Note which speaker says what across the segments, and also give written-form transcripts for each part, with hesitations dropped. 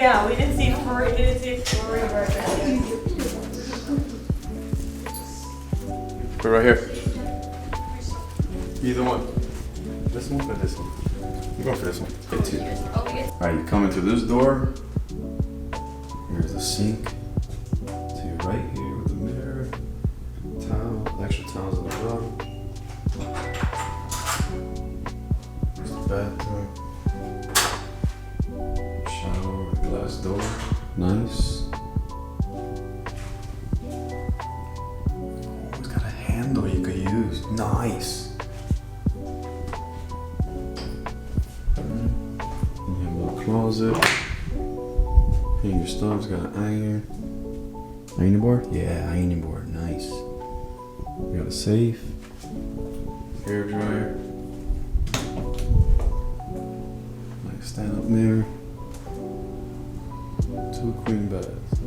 Speaker 1: Yeah, we didn't see Furry Burger.
Speaker 2: Put it right here. Either one. This one or this one? I'm going for this one. Get two. Alright, you come into this door. Here's the sink. To your right here with the mirror. Towel, extra towels on the bottom. Here's the bathroom. Shower with glass door. Nice. Oh, it's got a handle you could use. Nice. Closet. Hang your stuff's got an iron. Ironing board? Yeah, ironing board. Nice. We got a safe. Hair dryer. Nice stand up mirror. 2 queen beds.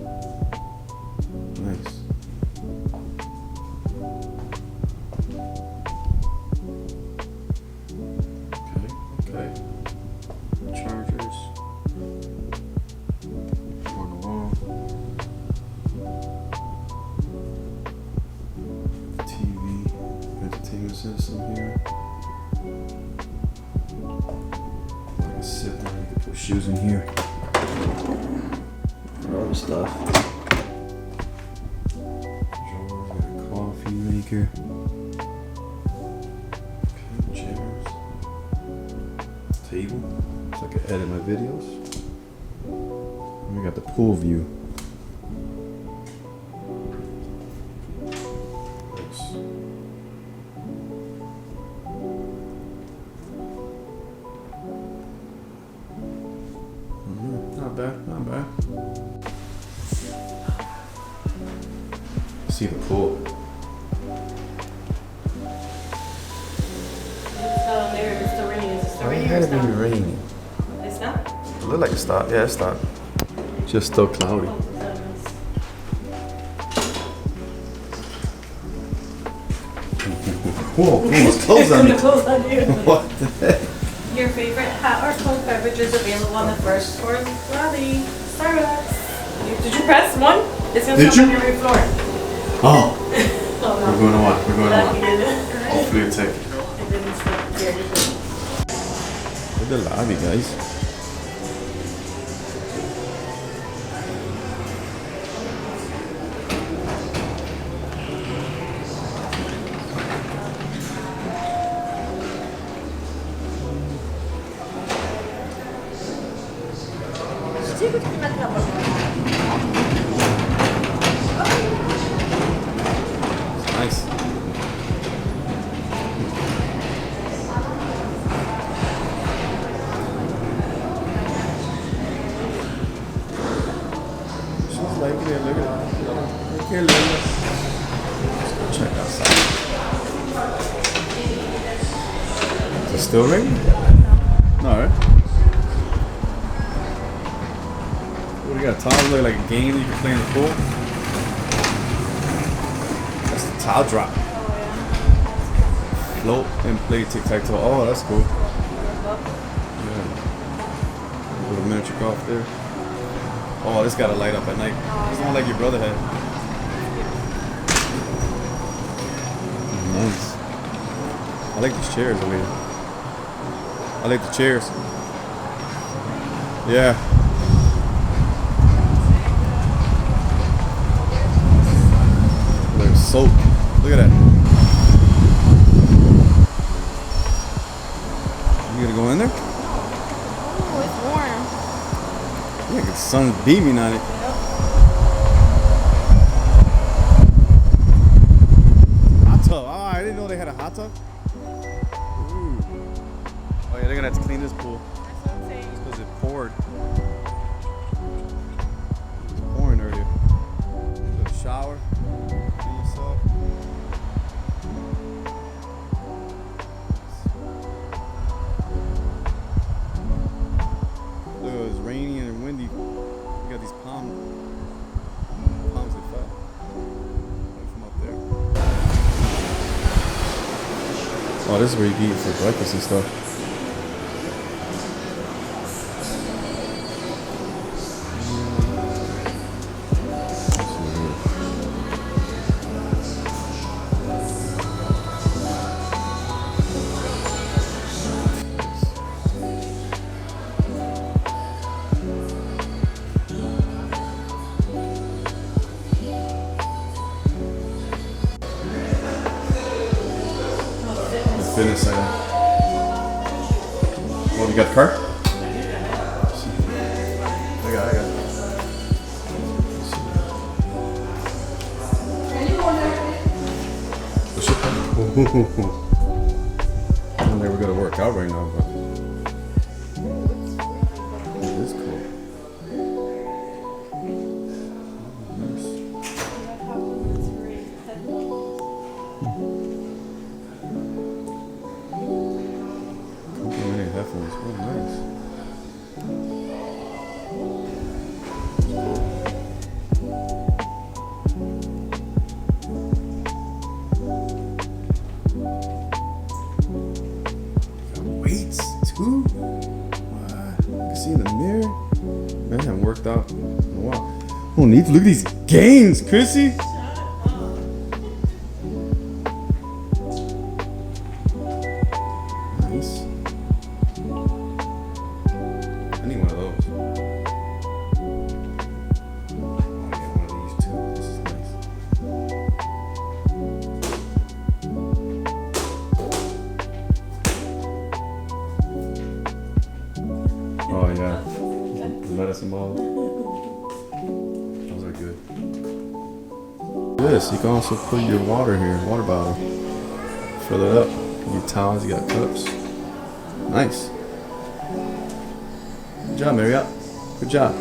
Speaker 2: Nice. Okay. Chargers. On the wall. TV. Entertainment system here. Like a sit down, you can put shoes in here. All the stuff. Drawers, got a coffee maker. Okay, chairs. Table. So I can edit my videos. And we got the pool view. Nice. Not bad, not bad. See the pool.
Speaker 1: It's not on there. It's still raining. Is it still
Speaker 2: It
Speaker 1: raining?
Speaker 2: had to be raining.
Speaker 1: It's not?
Speaker 2: It looked like it stopped. Yeah, it stopped. Just still cloudy. Whoa, almost closed on me.
Speaker 1: Close on you.
Speaker 2: What the heck?
Speaker 1: Your favorite hot or cold beverages available on the first floor lobby. Starbucks. Did you press one? It's gonna
Speaker 2: Did
Speaker 1: come
Speaker 2: you?
Speaker 1: on your floor.
Speaker 2: Oh,
Speaker 1: Oh
Speaker 2: we're
Speaker 1: no.
Speaker 2: going to one. We're going to
Speaker 1: Lucky
Speaker 2: one.
Speaker 1: you didn't.
Speaker 2: Hopefully it'll take.
Speaker 1: It didn't stop here.
Speaker 2: Look at the lobby, guys. It's nice. She's liking it. Look at that. Look here, Linda. Let's go check outside. Is it still raining? No, right? What do you got? Tiles look like a game you can play in the pool. That's the tile drop. Float and play tic-tac-toe. Oh, that's cool. Yeah. A little miniature golf there. Oh, this got to light up at night. It's not like your brother had. Nice. I like these chairs over here. I like the chairs. Yeah. They're soaked. Look at that. You gonna go in there?
Speaker 1: Oh, it's warm.
Speaker 2: Yeah, 'cause the sun's beaming on it. Hot tub. Oh, I didn't know they had a hot tub. Ooh. Oh yeah, they're gonna have to clean this pool.
Speaker 1: That's what I'm saying.
Speaker 2: Because it poured. It was pouring earlier. Got a shower. Clean yourself. Look, it was rainy and windy. We got these palms that fell from up there. Oh, this is where you can eat for breakfast and stuff. fitness center. Oh, you got the car? I got it. I don't think we're gonna work out right now, but it is cool. Nice. Many headphones. Oh, nice. Weights too? What? You can see in the mirror? Man, I haven't worked out in a while. Oh, neat. Look at these gains, Chrissy. Nice. I need one of those. Oh, I get one of these too. This is nice. Oh yeah, the medicine ball. Those are good. This, you can also put your water here, water bottle. Fill it up. Your towels, you got cups. Nice. Good job, Marriott. Good job.